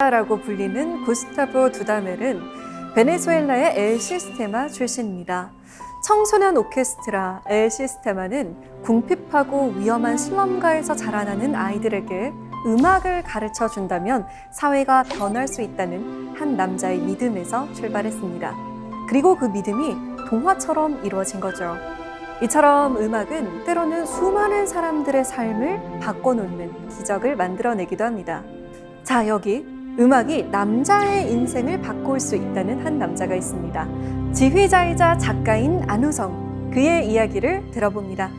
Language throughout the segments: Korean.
라고 불리는 구스타보 두다멜은 베네수엘라의 엘 시스테마 출신입니다. 청소년 오케스트라 엘 시스테마는 궁핍하고 위험한 슬럼가에서 자라나는 아이들에게 음악을 가르쳐 준다면 사회가 변할 수 있다는 한 남자의 믿음에서 출발했습니다. 그리고 그 믿음이 동화처럼 이루어진 거죠. 이처럼 음악은 때로는 수많은 사람들의 삶을 바꿔놓는 기적을 만들어내기도 합니다. 자, 여기 음악이 남자의 인생을 바꿀 수 있다는 한 남자가 있습니다. 지휘자이자 작가인 안우성, 그의 이야기를 들어봅니다.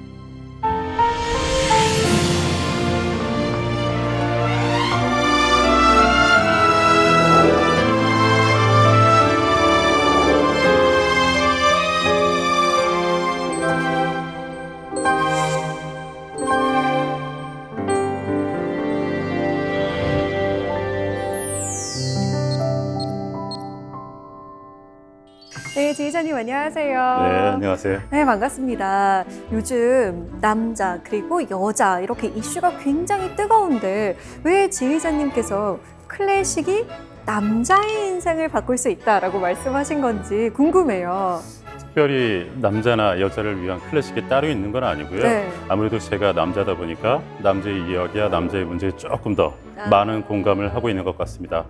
네, 지휘자님 안녕하세요. 네, 안녕하세요. 네, 반갑습니다. 요즘 남자 그리고 여자 이렇게 이슈가 굉장히 뜨거운데 왜 지휘자님께서 클래식이 남자의 인생을 바꿀 수 있다라고 말씀하신 건지 궁금해요. 특별히 남자나 여자를 위한 클래식이 따로 있는 건 아니고요. 네. 아무래도 제가 남자다 보니까 남자의 이야기와 남자의 문제에 조금 더 많은 공감을 하고 있는 것 같습니다.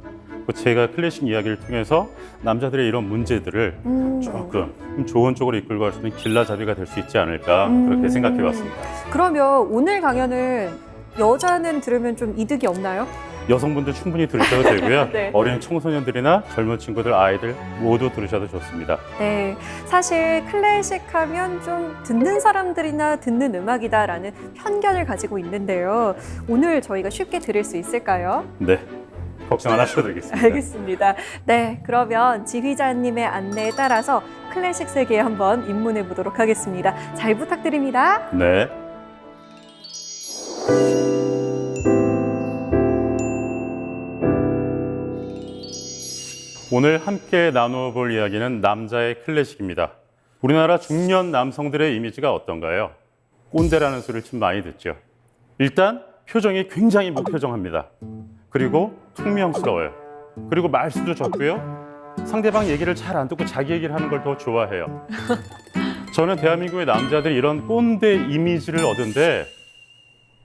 제가 클래식 이야기를 통해서 남자들의 이런 문제들을 조금 좋은 쪽으로 이끌고 갈 수 있는 길라잡이가 될 수 있지 않을까 그렇게 생각해 봤습니다. 그러면 오늘 강연은 여자는 들으면 좀 이득이 없나요? 여성분들 충분히 들으셔도 되고요. 네. 어린 청소년들이나 젊은 친구들, 아이들 모두 들으셔도 좋습니다. 네, 사실 클래식 하면 좀 듣는 사람들이나 듣는 음악이다라는 편견을 가지고 있는데요. 오늘 저희가 쉽게 들을 수 있을까요? 네, 걱정 안 하셔도 되겠습니다. 알겠습니다. 네, 그러면 지휘자님의 안내에 따라서 클래식 세계에 한번 입문해 보도록 하겠습니다. 잘 부탁드립니다. 네. 오늘 함께 나누어 볼 이야기는 남자의 클래식입니다. 우리나라 중년 남성들의 이미지가 어떤가요? 꼰대라는 소리를 좀 많이 듣죠. 일단 표정이 굉장히 무표정합니다. 그리고 퉁명스러워요. 그리고 말수도 적고요. 상대방 얘기를 잘 안 듣고 자기 얘기를 하는 걸 더 좋아해요. 저는 대한민국의 남자들이 이런 꼰대 이미지를 얻은데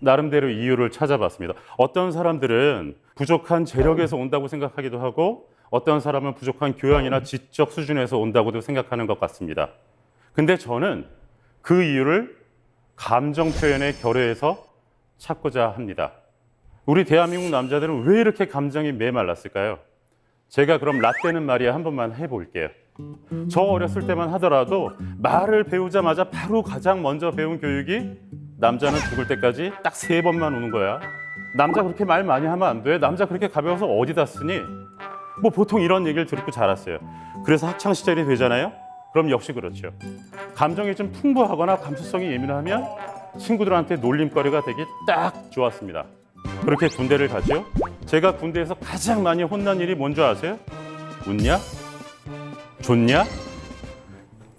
나름대로 이유를 찾아봤습니다. 어떤 사람들은 부족한 재력에서 온다고 생각하기도 하고 어떤 사람은 부족한 교양이나 지적 수준에서 온다고도 생각하는 것 같습니다. 근데 저는 그 이유를 감정 표현의 결여에서 찾고자 합니다. 우리 대한민국 남자들은 왜 이렇게 감정이 메말랐을까요? 제가 그럼 라떼는 말이야 한 번만 해볼게요. 저 어렸을 때만 하더라도 말을 배우자마자 바로 가장 먼저 배운 교육이 남자는 죽을 때까지 딱 3번만 우는 거야. 남자 그렇게 말 많이 하면 안 돼. 남자 그렇게 가벼워서 어디다 쓰니? 뭐 보통 이런 얘기를 듣고 자랐어요. 그래서 학창시절이 되잖아요. 그럼 역시 그렇죠. 감정이 좀 풍부하거나 감수성이 예민하면 친구들한테 놀림거리가 되기 딱 좋았습니다. 그렇게 군대를 가죠. 제가 군대에서 가장 많이 혼난 일이 뭔지 아세요? 웃냐? 좋냐?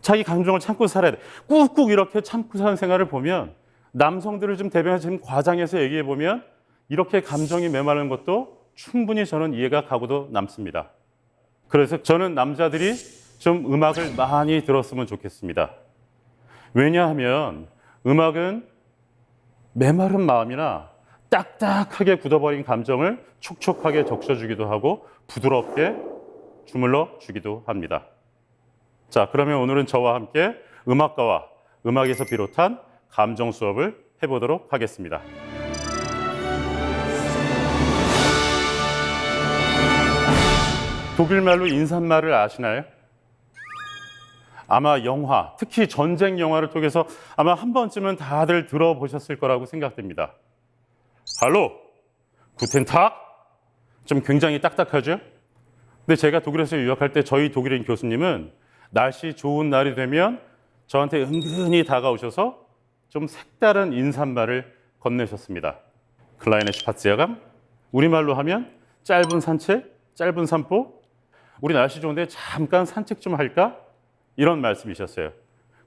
자기 감정을 참고 살아야 돼. 꾹꾹 이렇게 참고 사는 생활을 보면 남성들을 좀 대변해서 지금 과장해서 얘기해 보면 이렇게 감정이 메마른 것도 충분히 저는 이해가 가고도 남습니다. 그래서 저는 남자들이 좀 음악을 많이 들었으면 좋겠습니다. 왜냐하면 음악은 메마른 마음이나 딱딱하게 굳어버린 감정을 촉촉하게 적셔주기도 하고 부드럽게 주물러 주기도 합니다. 자, 그러면 오늘은 저와 함께 음악가와 음악에서 비롯한 감정 수업을 해보도록 하겠습니다. 독일말로 인사말을 아시나요? 아마 영화, 특히 전쟁 영화를 통해서 아마 한 번쯤은 다들 들어보셨을 거라고 생각됩니다. 할로, 구텐탁? 좀 굉장히 딱딱하죠? 근데 제가 독일에서 유학할 때 저희 독일인 교수님은 날씨 좋은 날이 되면 저한테 은근히 다가오셔서 좀 색다른 인사말을 건네셨습니다. 클라이네 슈파츠야감? 우리말로 하면 짧은 산책, 짧은 산보? 우리 날씨 좋은데 잠깐 산책 좀 할까? 이런 말씀이셨어요.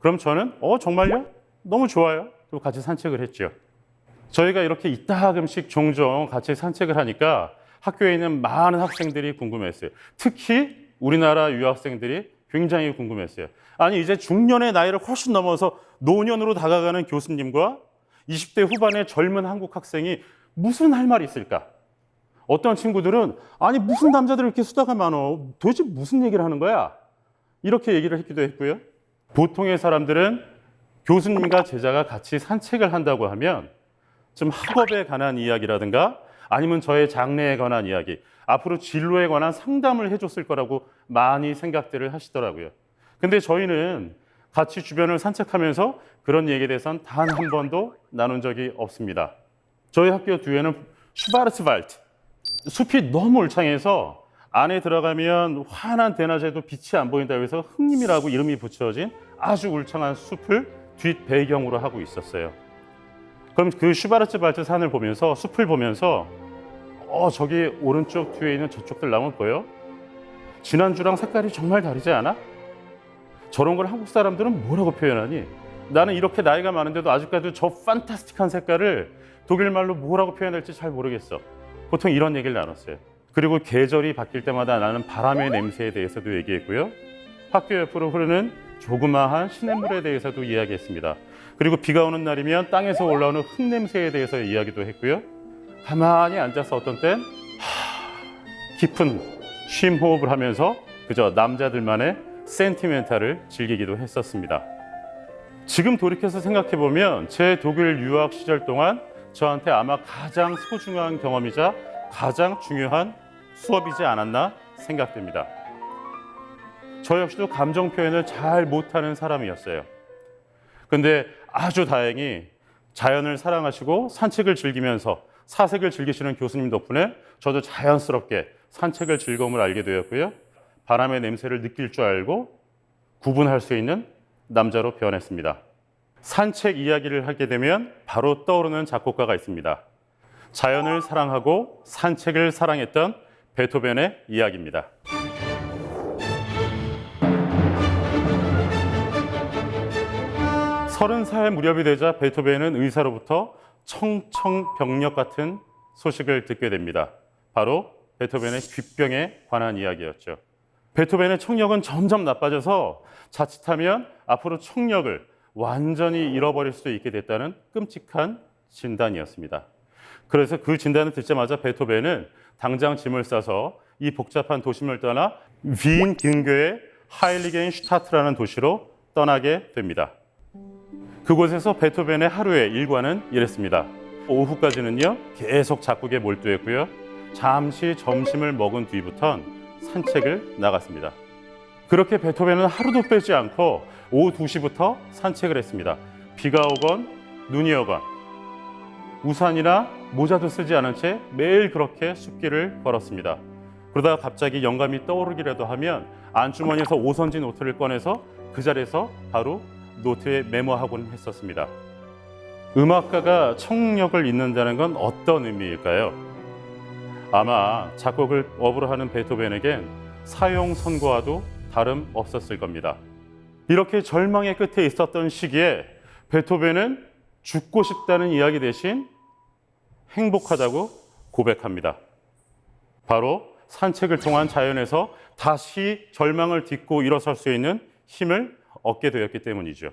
그럼 저는 정말요? 너무 좋아요. 또 같이 산책을 했죠. 저희가 이렇게 이따금씩 종종 같이 산책을 하니까 학교에 있는 많은 학생들이 궁금했어요. 특히 우리나라 유학생들이 굉장히 궁금했어요. 아니 이제 중년의 나이를 훨씬 넘어서 노년으로 다가가는 교수님과 20대 후반의 젊은 한국 학생이 무슨 할 말이 있을까? 어떤 친구들은 아니 무슨 남자들 이렇게 수다가 많어? 도대체 무슨 얘기를 하는 거야? 이렇게 얘기를 했기도 했고요. 보통의 사람들은 교수님과 제자가 같이 산책을 한다고 하면 좀 학업에 관한 이야기라든가 아니면 저의 장래에 관한 이야기, 앞으로 진로에 관한 상담을 해줬을 거라고 많이 생각들을 하시더라고요. 근데 저희는 같이 주변을 산책하면서 그런 얘기에 대해서는 단 한 번도 나눈 적이 없습니다. 저희 학교 뒤에는 슈바르츠발트, 숲이 너무 울창해서 안에 들어가면 환한 대낮에도 빛이 안 보인다고 해서 흑림이라고 이름이 붙여진 아주 울창한 숲을 뒷 배경으로 하고 있었어요. 그럼 그 슈바르츠발트 산을 보면서 숲을 보면서 저기 오른쪽 뒤에 있는 저쪽들 나무 보여? 지난주랑 색깔이 정말 다르지 않아? 저런 걸 한국 사람들은 뭐라고 표현하니? 나는 이렇게 나이가 많은데도 아직까지 저 판타스틱한 색깔을 독일말로 뭐라고 표현할지 잘 모르겠어. 보통 이런 얘기를 나눴어요. 그리고 계절이 바뀔 때마다 나는 바람의 냄새에 대해서도 얘기했고요. 학교 옆으로 흐르는 조그마한 시냇물에 대해서도 이야기했습니다. 그리고 비가 오는 날이면 땅에서 올라오는 흙냄새에 대해서 이야기도 했고요. 가만히 앉아서 어떤 땐 깊은 쉼 호흡을 하면서 그저 남자들만의 센티멘탈을 즐기기도 했었습니다. 지금 돌이켜서 생각해보면 제 독일 유학 시절 동안 저한테 아마 가장 소중한 경험이자 가장 중요한 수업이지 않았나 생각됩니다. 저 역시도 감정 표현을 잘 못하는 사람이었어요. 근데 아주 다행히 자연을 사랑하시고 산책을 즐기면서 사색을 즐기시는 교수님 덕분에 저도 자연스럽게 산책을 즐거움을 알게 되었고요. 바람의 냄새를 느낄 줄 알고 구분할 수 있는 남자로 변했습니다. 산책 이야기를 하게 되면 바로 떠오르는 작곡가가 있습니다. 자연을 사랑하고 산책을 사랑했던 베토벤의 이야기입니다. 30살 무렵이 되자 베토벤은 의사로부터 청청병력 같은 소식을 듣게 됩니다. 바로 베토벤의 귓병에 관한 이야기였죠. 베토벤의 청력은 점점 나빠져서 자칫하면 앞으로 청력을 완전히 잃어버릴 수도 있게 됐다는 끔찍한 진단이었습니다. 그래서 그 진단을 듣자마자 베토벤은 당장 짐을 싸서 이 복잡한 도심을 떠나 위인 근교의 하일리겐슈타트라는 도시로 떠나게 됩니다. 그곳에서 베토벤의 하루의 일과는 이랬습니다. 오후까지는요 계속 작곡에 몰두했고요. 잠시 점심을 먹은 뒤부턴 산책을 나갔습니다. 그렇게 베토벤은 하루도 빼지 않고 오후 2시부터 산책을 했습니다. 비가 오건 눈이 오건 우산이나 모자도 쓰지 않은 채 매일 그렇게 숲길을 걸었습니다. 그러다가 갑자기 영감이 떠오르기라도 하면 안주머니에서 오선지 노트를 꺼내서 그 자리에서 바로 노트에 메모하곤 했었습니다. 음악가가 청력을 잃는다는 건 어떤 의미일까요? 아마 작곡을 업으로 하는 베토벤에겐 사형 선고와도 다름없었을 겁니다. 이렇게 절망의 끝에 있었던 시기에 베토벤은 죽고 싶다는 이야기 대신 행복하다고 고백합니다. 바로 산책을 통한 자연에서 다시 절망을 딛고 일어설 수 있는 힘을 얻게 되었기 때문이죠.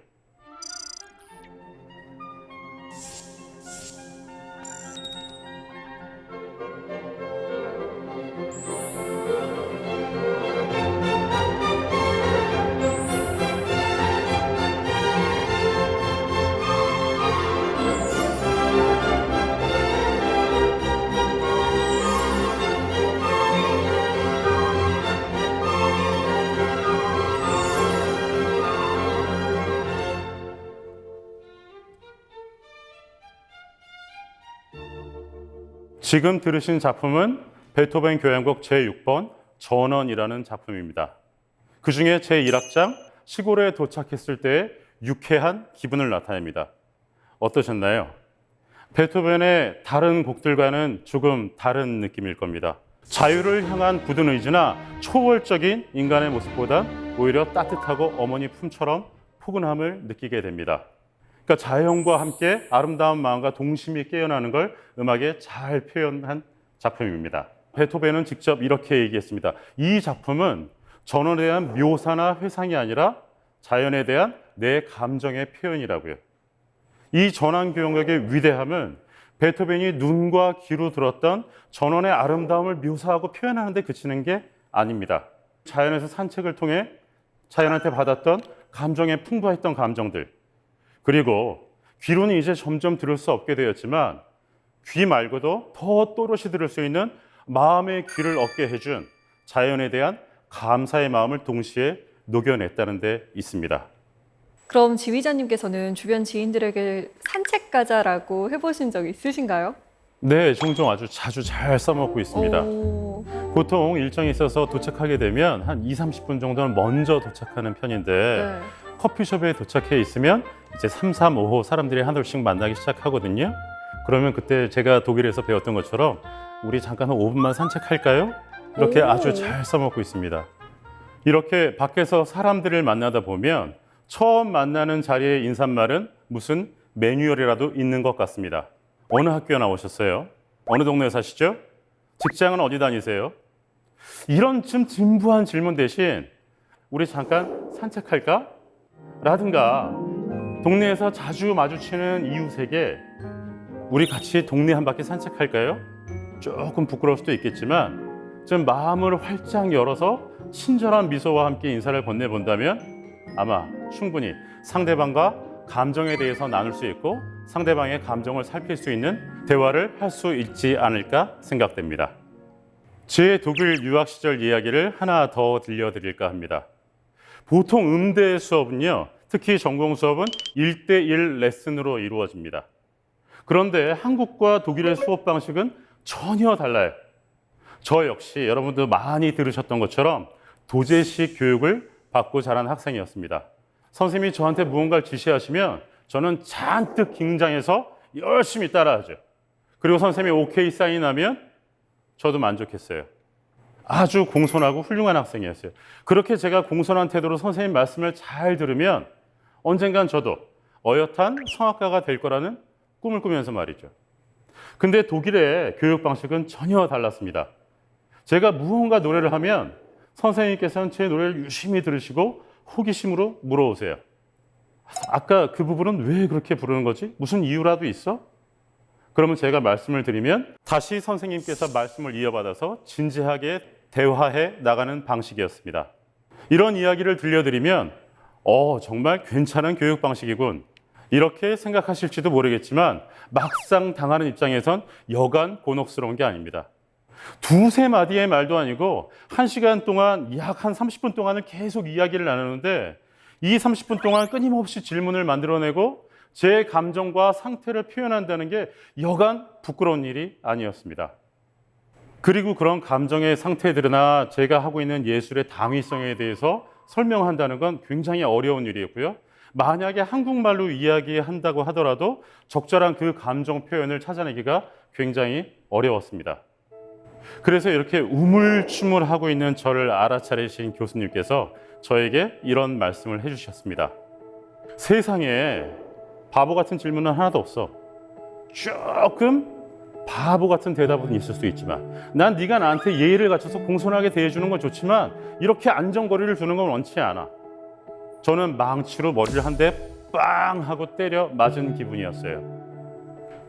지금 들으신 작품은 베토벤 교향곡 제6번 전원이라는 작품입니다. 그 중에 제1악장 시골에 도착했을 때의 유쾌한 기분을 나타냅니다. 어떠셨나요? 베토벤의 다른 곡들과는 조금 다른 느낌일 겁니다. 자유를 향한 굳은 의지나 초월적인 인간의 모습보다 오히려 따뜻하고 어머니 품처럼 포근함을 느끼게 됩니다. 그러니까 자연과 함께 아름다운 마음과 동심이 깨어나는 걸 음악에 잘 표현한 작품입니다. 베토벤은 직접 이렇게 얘기했습니다. 이 작품은 전원에 대한 묘사나 회상이 아니라 자연에 대한 내 감정의 표현이라고요. 이 전환교역의 위대함은 베토벤이 눈과 귀로 들었던 전원의 아름다움을 묘사하고 표현하는 데 그치는 게 아닙니다. 자연에서 산책을 통해 자연한테 받았던 감정에 풍부했던 감정들, 그리고 귀로는 이제 점점 들을 수 없게 되었지만 귀 말고도 더 또렷이 들을 수 있는 마음의 귀를 얻게 해준 자연에 대한 감사의 마음을 동시에 녹여냈다는 데 있습니다. 그럼 지휘자님께서는 주변 지인들에게 산책 가자라고 해보신 적 있으신가요? 네, 종종 아주 자주 잘 써먹고 있습니다. 오, 보통 일정이 있어서 도착하게 되면 한 20-30분 정도는 먼저 도착하는 편인데 네. 커피숍에 도착해 있으면 이제 3, 4, 5호 사람들이 하나둘씩 만나기 시작하거든요. 그러면 그때 제가 독일에서 배웠던 것처럼 우리 잠깐 한 5분만 산책할까요? 이렇게 오. 아주 잘 써먹고 있습니다. 이렇게 밖에서 사람들을 만나다 보면 처음 만나는 자리의 인사말은 무슨 매뉴얼이라도 있는 것 같습니다. 어느 학교에 나오셨어요? 어느 동네에 사시죠? 직장은 어디 다니세요? 이런 좀 진부한 질문 대신 우리 잠깐 산책할까? 라든가 동네에서 자주 마주치는 이웃에게 우리 같이 동네 한 바퀴 산책할까요? 조금 부끄러울 수도 있겠지만 좀 마음을 활짝 열어서 친절한 미소와 함께 인사를 건네본다면 아마 충분히 상대방과 감정에 대해서 나눌 수 있고 상대방의 감정을 살필 수 있는 대화를 할 수 있지 않을까 생각됩니다. 제 독일 유학 시절 이야기를 하나 더 들려드릴까 합니다. 보통 음대 수업은요, 특히 전공 수업은 1대1 레슨으로 이루어집니다. 그런데 한국과 독일의 수업 방식은 전혀 달라요. 저 역시 여러분도 많이 들으셨던 것처럼 도제식 교육을 받고 자란 학생이었습니다. 선생님이 저한테 무언가를 지시하시면 저는 잔뜩 긴장해서 열심히 따라하죠. 그리고 선생님이 오케이 사인하면 저도 만족했어요. 아주 공손하고 훌륭한 학생이었어요. 그렇게 제가 공손한 태도로 선생님 말씀을 잘 들으면 언젠간 저도 어엿한 성악가가 될 거라는 꿈을 꾸면서 말이죠. 근데 독일의 교육 방식은 전혀 달랐습니다. 제가 무언가 노래를 하면 선생님께서는 제 노래를 유심히 들으시고 호기심으로 물어오세요. 아까 그 부분은 왜 그렇게 부르는 거지? 무슨 이유라도 있어? 그러면 제가 말씀을 드리면 다시 선생님께서 말씀을 이어받아서 진지하게 대화해 나가는 방식이었습니다. 이런 이야기를 들려드리면 정말 괜찮은 교육 방식이군, 이렇게 생각하실지도 모르겠지만 막상 당하는 입장에선 여간 곤혹스러운 게 아닙니다. 두세 마디의 말도 아니고 1시간 동안 약 한 30분 동안을 계속 이야기를 나누는데 이 30분 동안 끊임없이 질문을 만들어내고 제 감정과 상태를 표현한다는 게 여간 부끄러운 일이 아니었습니다. 그리고 그런 감정의 상태들이나 제가 하고 있는 예술의 당위성에 대해서 설명한다는 건 굉장히 어려운 일이었고요. 만약에 한국말로 이야기한다고 하더라도 적절한 그 감정 표현을 찾아내기가 굉장히 어려웠습니다. 그래서 이렇게 우물쭈물하고 있는 저를 알아차리신 교수님께서 저에게 이런 말씀을 해주셨습니다. 세상에 바보 같은 질문은 하나도 없어. 조금 바보 같은 대답은 있을 수 있지만 난 네가 나한테 예의를 갖춰서 공손하게 대해주는 건 좋지만 이렇게 안전거리를 두는 건 원치 않아. 저는 망치로 머리를 한 대 빵 하고 때려 맞은 기분이었어요.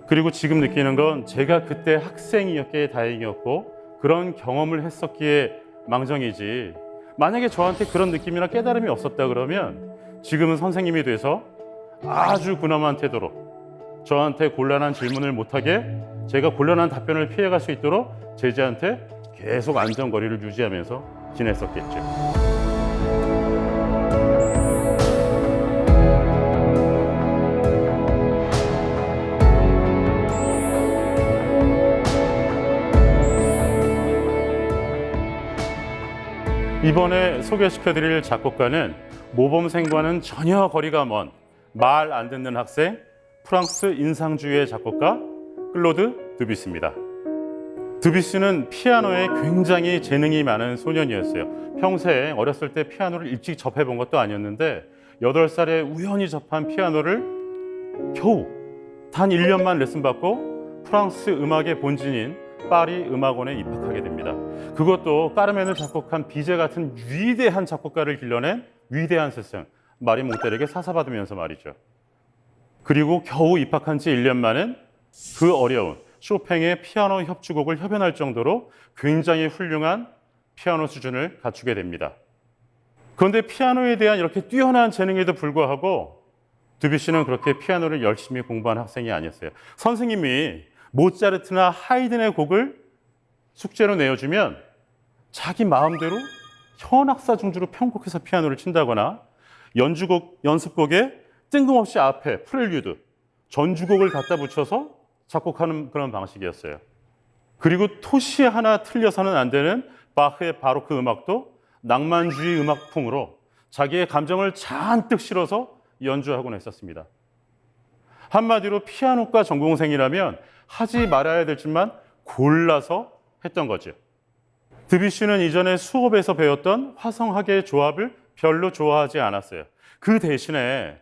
그리고 지금 느끼는 건 제가 그때 학생이었기에 다행이었고 그런 경험을 했었기에 망정이지, 만약에 저한테 그런 느낌이나 깨달음이 없었다 그러면 지금은 선생님이 돼서 아주 근엄한 태도로 저한테 곤란한 질문을 못하게 제가 곤란한 답변을 피해갈 수 있도록 제자한테 계속 안전거리를 유지하면서 지냈었겠죠. 이번에 소개시켜드릴 작곡가는 모범생과는 전혀 거리가 먼 말 안 듣는 학생, 프랑스 인상주의의 작곡가 클로드 드뷔시입니다. 드뷔시는 피아노에 굉장히 재능이 많은 소년이었어요. 평생 어렸을 때 피아노를 일찍 접해본 것도 아니었는데 8살에 우연히 접한 피아노를 겨우 단 1년만 레슨 받고 프랑스 음악의 본진인 파리 음악원에 입학하게 됩니다. 그것도 까르멘을 작곡한 비제 같은 위대한 작곡가를 길러낸 위대한 스승 마리 몽테르에게 사사받으면서 말이죠. 그리고 겨우 입학한 지 1년 만엔 그 어려운 쇼팽의 피아노 협주곡을 협연할 정도로 굉장히 훌륭한 피아노 수준을 갖추게 됩니다. 그런데 피아노에 대한 이렇게 뛰어난 재능에도 불구하고 드뷔시는 그렇게 피아노를 열심히 공부한 학생이 아니었어요. 선생님이 모차르트나 하이든의 곡을 숙제로 내어주면 자기 마음대로 현악사 중주로 편곡해서 피아노를 친다거나 연주곡, 연습곡에 뜬금없이 앞에 프렐류드, 전주곡을 갖다 붙여서 작곡하는 그런 방식이었어요. 그리고 토시 하나 틀려서는 안 되는 바흐의 바로크 음악도 낭만주의 음악풍으로 자기의 감정을 잔뜩 실어서 연주하곤 했었습니다. 한마디로 피아노과 전공생이라면 하지 말아야 될 짓만 골라서 했던 거죠. 드뷔시는 이전에 수업에서 배웠던 화성학의 조합을 별로 좋아하지 않았어요. 그 대신에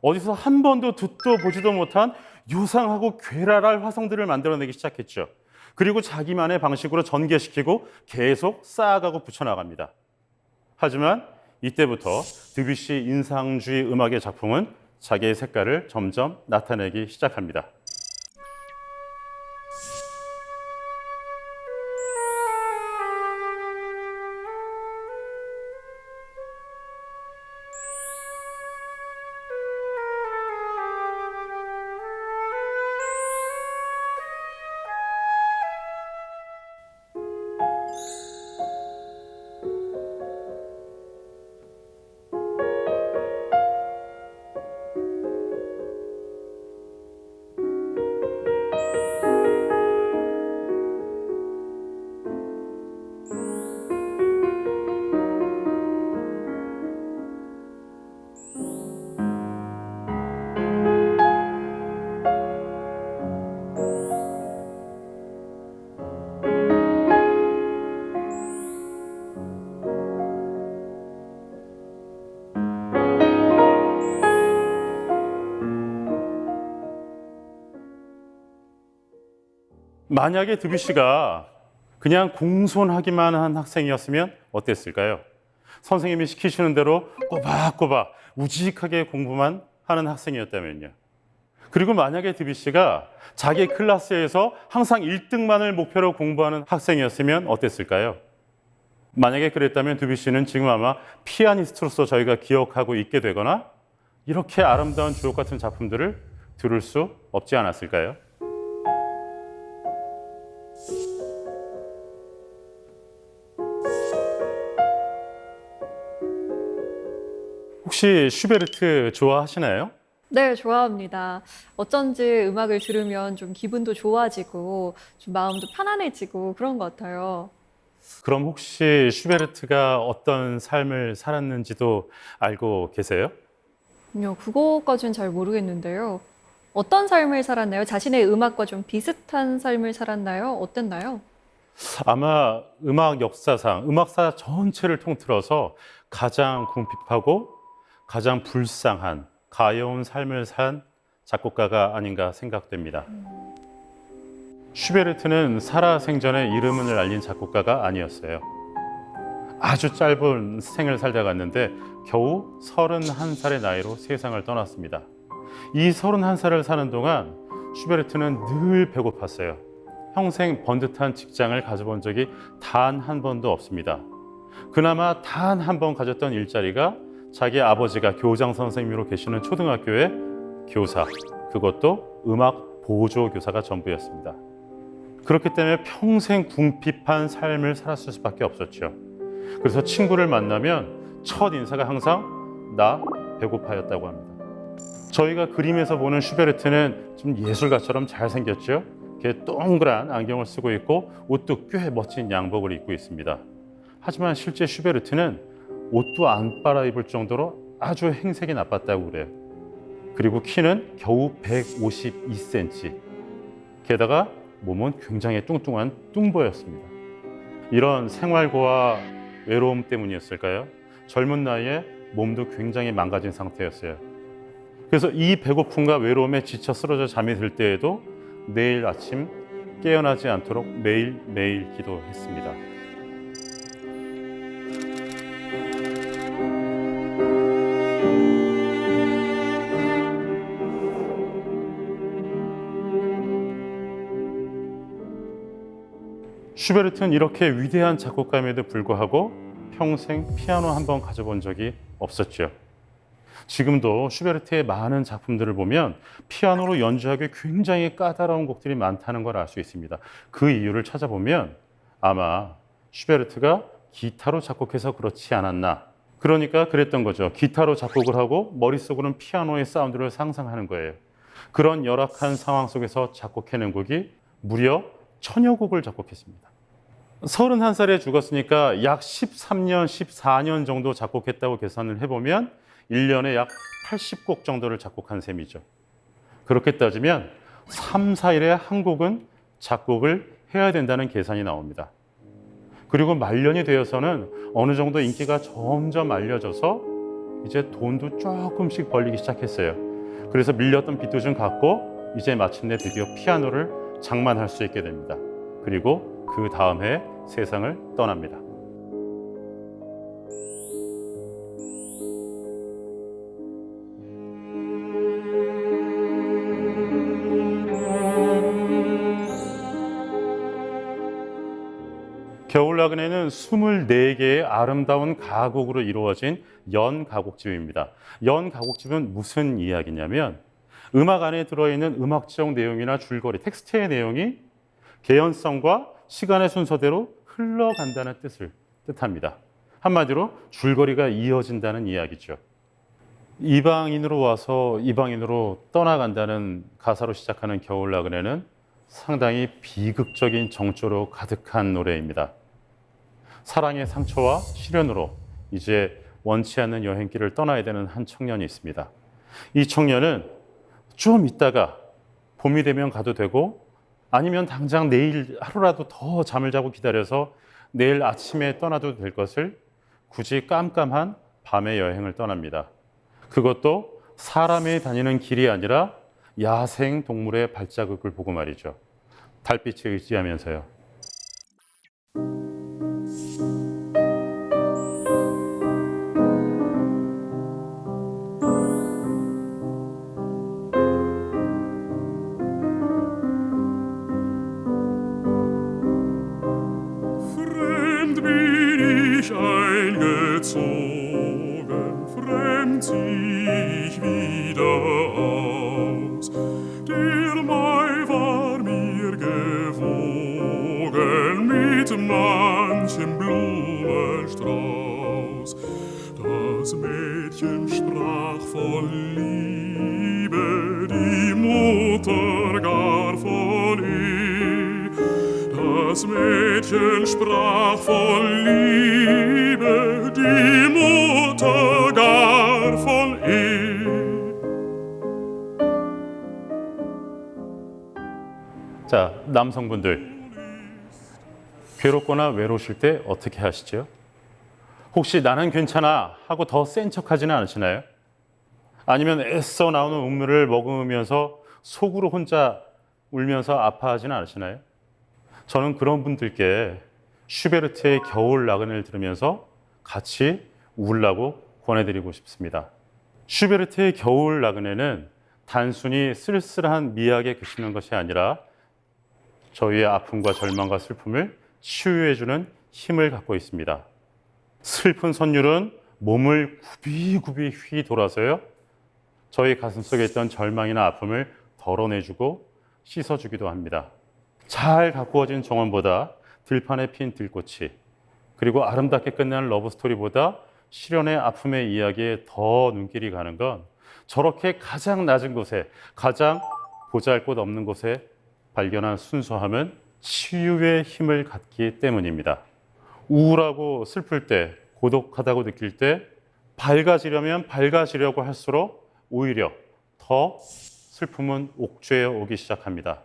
어디서 한 번도 듣도 보지도 못한 요상하고 괴랄할 화성들을 만들어내기 시작했죠. 그리고 자기만의 방식으로 전개시키고 계속 쌓아가고 붙여나갑니다. 하지만 이때부터 드뷔시 인상주의 음악의 작품은 자기의 색깔을 점점 나타내기 시작합니다. 만약에 드뷔시가 그냥 공손하기만 한 학생이었으면 어땠을까요? 선생님이 시키시는 대로 꼬박꼬박 우직하게 공부만 하는 학생이었다면요. 그리고 만약에 드뷔시가 자기 클래스에서 항상 1등만을 목표로 공부하는 학생이었으면 어땠을까요? 만약에 그랬다면 드뷔시는 지금 아마 피아니스트로서 저희가 기억하고 있게 되거나 이렇게 아름다운 주옥 같은 작품들을 들을 수 없지 않았을까요? 혹시 슈베르트 좋아하시나요? 네, 좋아합니다. 어쩐지 음악을 들으면 좀 기분도 좋아지고 좀 마음도 편안해지고 그런 것 같아요. 그럼 혹시 슈베르트가 어떤 삶을 살았는지도 알고 계세요? 아니요, 그거까지는 잘 모르겠는데요. 어떤 삶을 살았나요? 자신의 음악과 좀 비슷한 삶을 살았나요? 어땠나요? 아마 음악 역사상, 음악사 전체를 통틀어서 가장 궁핍하고 가장 불쌍한, 가여운 삶을 산 작곡가가 아닌가 생각됩니다. 슈베르트는 살아생전에 이름을 알린 작곡가가 아니었어요. 아주 짧은 생을 살다 갔는데 겨우 31살의 나이로 세상을 떠났습니다. 이 31살을 사는 동안 슈베르트는 늘 배고팠어요. 평생 번듯한 직장을 가져본 적이 단 한 번도 없습니다. 그나마 단 한 번 가졌던 일자리가 자기 아버지가 교장 선생님으로 계시는 초등학교의 교사, 그것도 음악 보조 교사가 전부였습니다. 그렇기 때문에 평생 궁핍한 삶을 살았을 수밖에 없었죠. 그래서 친구를 만나면 첫 인사가 항상 나 배고파였다고 합니다. 저희가 그림에서 보는 슈베르트는 좀 예술가처럼 잘생겼죠. 이렇게 동그란 안경을 쓰고 있고 옷도 꽤 멋진 양복을 입고 있습니다. 하지만 실제 슈베르트는 옷도 안 빨아입을 정도로 아주 행색이 나빴다고 그래요. 그리고 키는 겨우 152cm. 게다가 몸은 굉장히 뚱뚱한 뚱보였습니다. 이런 생활고와 외로움 때문이었을까요? 젊은 나이에 몸도 굉장히 망가진 상태였어요. 그래서 이 배고픔과 외로움에 지쳐 쓰러져 잠이 들 때에도 내일 아침 깨어나지 않도록 매일매일 기도했습니다. 슈베르트는 이렇게 위대한 작곡가임에도 불구하고 평생 피아노 한 번 가져본 적이 없었죠. 지금도 슈베르트의 많은 작품들을 보면 피아노로 연주하기 굉장히 까다로운 곡들이 많다는 걸 알 수 있습니다. 그 이유를 찾아보면 아마 슈베르트가 기타로 작곡해서 그렇지 않았나. 그러니까 그랬던 거죠. 기타로 작곡을 하고 머릿속으로는 피아노의 사운드를 상상하는 거예요. 그런 열악한 상황 속에서 작곡해낸 곡이 무려 1000여 곡을 작곡했습니다. 31살에 죽었으니까 약 13년, 14년 정도 작곡했다고 계산을 해보면 1년에 약 80곡 정도를 작곡한 셈이죠. 그렇게 따지면 3, 4일에 한 곡은 작곡을 해야 된다는 계산이 나옵니다. 그리고 말년이 되어서는 어느 정도 인기가 점점 알려져서 이제 돈도 조금씩 벌리기 시작했어요. 그래서 밀렸던 빚도 좀 갚고 이제 마침내 드디어 피아노를 장만할 수 있게 됩니다. 그리고 그 다음 해 세상을 떠납니다. 겨울나그네는 24개의 아름다운 가곡으로 이루어진 연가곡집입니다. 연가곡집은 무슨 이야기냐면 음악 안에 들어있는 음악적 내용이나 줄거리, 텍스트의 내용이 개연성과 시간의 순서대로 흘러간다는 뜻을 뜻합니다. 한마디로 줄거리가 이어진다는 이야기죠. 이방인으로 와서 이방인으로 떠나간다는 가사로 시작하는 겨울나그네는 상당히 비극적인 정조로 가득한 노래입니다. 사랑의 상처와 시련으로 이제 원치 않는 여행길을 떠나야 되는 한 청년이 있습니다. 이 청년은 좀 있다가 봄이 되면 가도 되고 아니면 당장 내일 하루라도 더 잠을 자고 기다려서 내일 아침에 떠나도 될 것을 굳이 깜깜한 밤의 여행을 떠납니다. 그것도 사람이 다니는 길이 아니라 야생 동물의 발자국을 보고 말이죠. 달빛에 의지하면서요. Fremd bin ich eingezogen, fremd zieh ich wieder aus. Der Mai war mir gewogen mit manchem Blumenstrauß. Das Mädchen sprach voll Liebe, die Mutter gar voll Ehe. Das Mädchen sprach voll Liebe, die Mutter gar voll Ehe. 자, 남성분들 괴롭거나 외로우실 때 어떻게 하시죠? 혹시 나는 괜찮아 하고 더 센 척하지는 않으시나요? 아니면 애써 나오는 음료를 먹으면서 속으로 혼자 울면서 아파하지는 않으시나요? 저는 그런 분들께 슈베르트의 겨울 나그네를 들으면서 같이 울라고 권해드리고 싶습니다. 슈베르트의 겨울 나그네는 단순히 쓸쓸한 미학에 그치는 것이 아니라 저희의 아픔과 절망과 슬픔을 치유해주는 힘을 갖고 있습니다. 슬픈 선율은 몸을 굽이굽이 휘 돌아서요. 저희 가슴속에 있던 절망이나 아픔을 덜어내주고 씻어주기도 합니다. 잘 가꾸어진 정원보다 들판에 핀 들꽃이 그리고 아름답게 끝나는 러브스토리보다 시련의 아픔의 이야기에 더 눈길이 가는 건 저렇게 가장 낮은 곳에 가장 보잘것 없는 곳에 발견한 순수함은 치유의 힘을 갖기 때문입니다. 우울하고 슬플 때, 고독하다고 느낄 때 밝아지려면 밝아지려고 할수록 오히려 더 슬픔은 옥죄어 오기 시작합니다.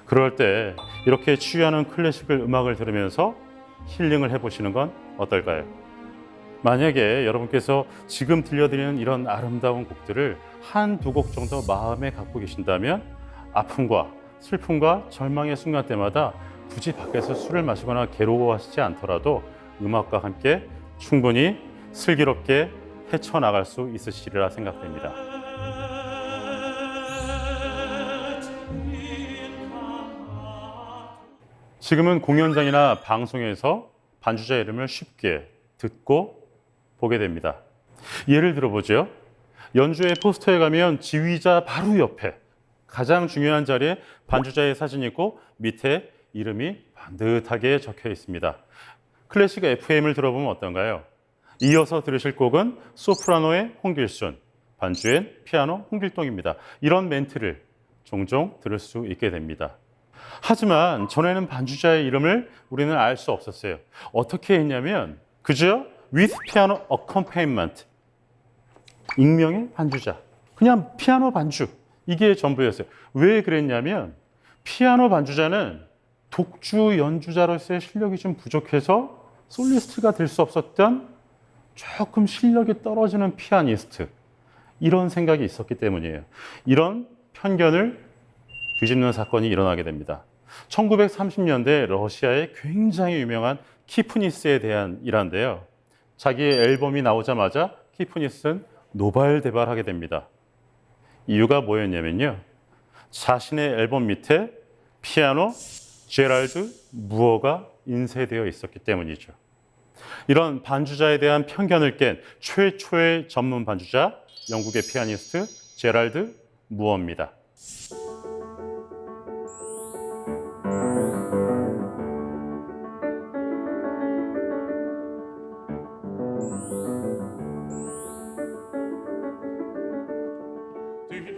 그럴 때 이렇게 치유하는 클래식을 음악을 들으면서 힐링을 해보시는 건 어떨까요? 만약에 여러분께서 지금 들려드리는 이런 아름다운 곡들을 한두 곡 정도 마음에 갖고 계신다면 아픔과 슬픔과 절망의 순간 때마다 굳이 밖에서 술을 마시거나 괴로워하시지 않더라도 음악과 함께 충분히 슬기롭게 헤쳐나갈 수 있으시리라 생각됩니다. 지금은 공연장이나 방송에서 반주자의 이름을 쉽게 듣고 보게 됩니다. 예를 들어보죠. 연주회 포스터에 가면 지휘자 바로 옆에 가장 중요한 자리에 반주자의 사진이 있고 밑에 이름이 반듯하게 적혀 있습니다. 클래식 FM을 들어보면 어떤가요? 이어서 들으실 곡은 소프라노의 홍길순, 반주엔 피아노 홍길동입니다. 이런 멘트를 종종 들을 수 있게 됩니다. 하지만 전에는 반주자의 이름을 우리는 알 수 없었어요. 어떻게 했냐면 그저 with piano accompaniment, 익명의 반주자, 그냥 피아노 반주, 이게 전부였어요. 왜 그랬냐면 피아노 반주자는 독주 연주자로서의 실력이 좀 부족해서 솔리스트가 될 수 없었던 조금 실력이 떨어지는 피아니스트, 이런 생각이 있었기 때문이에요. 이런 편견을 뒤집는 사건이 일어나게 됩니다. 1930년대 러시아의 굉장히 유명한 키프니스에 대한 일화인데요. 자기의 앨범이 나오자마자 키프니스는 노발대발하게 됩니다. 이유가 뭐였냐면요. 자신의 앨범 밑에 피아노 제랄드 무어가 인쇄되어 있었기 때문이죠. 이런 반주자에 대한 편견을 깬 최초의 전문 반주자, 영국의 피아니스트 제랄드 무어입니다.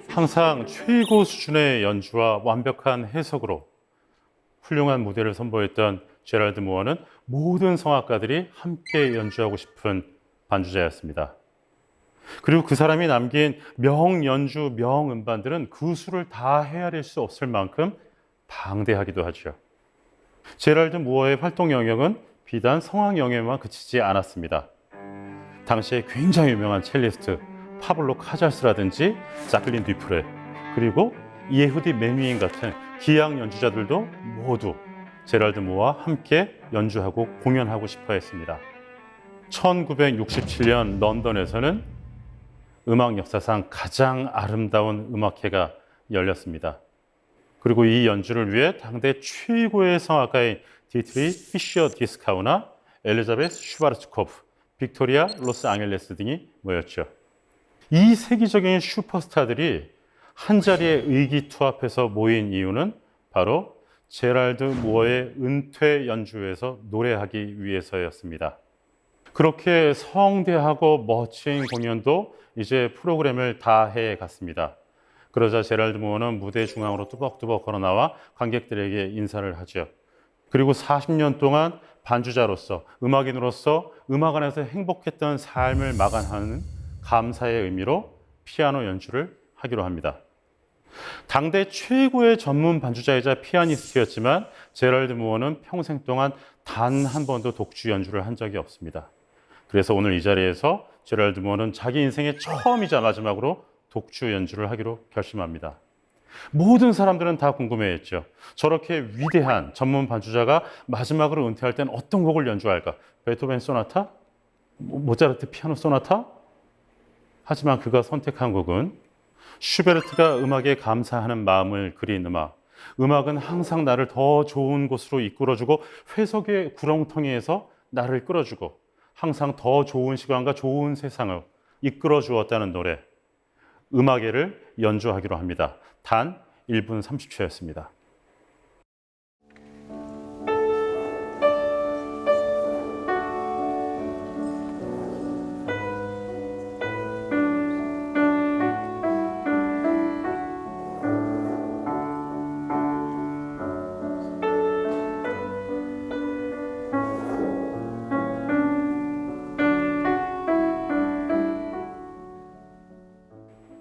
항상 최고 수준의 연주와 완벽한 해석으로 훌륭한 무대를 선보였던 제랄드 무어는 모든 성악가들이 함께 연주하고 싶은 반주자였습니다. 그리고 그 사람이 남긴 명연주, 명음반들은 그 수를 다 헤아릴 수 없을 만큼 방대하기도 하죠. 제랄드 무어의 활동 영역은 비단 성악 영역에만 그치지 않았습니다. 당시에 굉장히 유명한 첼리스트 파블로 카잘스라든지 자클린 뒤프레, 그리고 예후디 메뉴인 같은 기악 연주자들도 모두 제랄드 무어와 함께 연주하고 공연하고 싶어 했습니다. 1967년 런던에서는 음악 역사상 가장 아름다운 음악회가 열렸습니다. 그리고 이 연주를 위해 당대 최고의 성악가인 디트리 피셔 디스카우나 엘리자베스 슈바르츠코프, 빅토리아 로스 앙헬레스 등이 모였죠. 이 세계적인 슈퍼스타들이 한자리에 의기투합해서 모인 이유는 바로 제랄드 무어의 은퇴 연주에서 노래하기 위해서였습니다. 그렇게 성대하고 멋진 공연도 이제 프로그램을 다 해갔습니다. 그러자 제랄드 무어는 무대 중앙으로 뚜벅뚜벅 걸어 나와 관객들에게 인사를 하죠. 그리고 40년 동안 반주자로서, 음악인으로서 음악 안에서 행복했던 삶을 마감하는 감사의 의미로 피아노 연주를 하기로 합니다. 당대 최고의 전문 반주자이자 피아니스트였지만 제랄드 무어는 평생 동안 단 한 번도 독주 연주를 한 적이 없습니다. 그래서 오늘 이 자리에서 제랄드 무어는 자기 인생의 처음이자 마지막으로 독주 연주를 하기로 결심합니다. 모든 사람들은 다 궁금해했죠. 저렇게 위대한 전문 반주자가 마지막으로 은퇴할 땐 어떤 곡을 연주할까? 베토벤 소나타? 모차르트 피아노 소나타? 하지만 그가 선택한 곡은 슈베르트가 음악에 감사하는 마음을 그린 음악. 음악은 항상 나를 더 좋은 곳으로 이끌어주고 회석의 구렁텅이에서 나를 끌어주고 항상 더 좋은 시간과 좋은 세상을 이끌어 주었다는 노래. 음악회를 연주하기로 합니다. 단 1분 30초였습니다.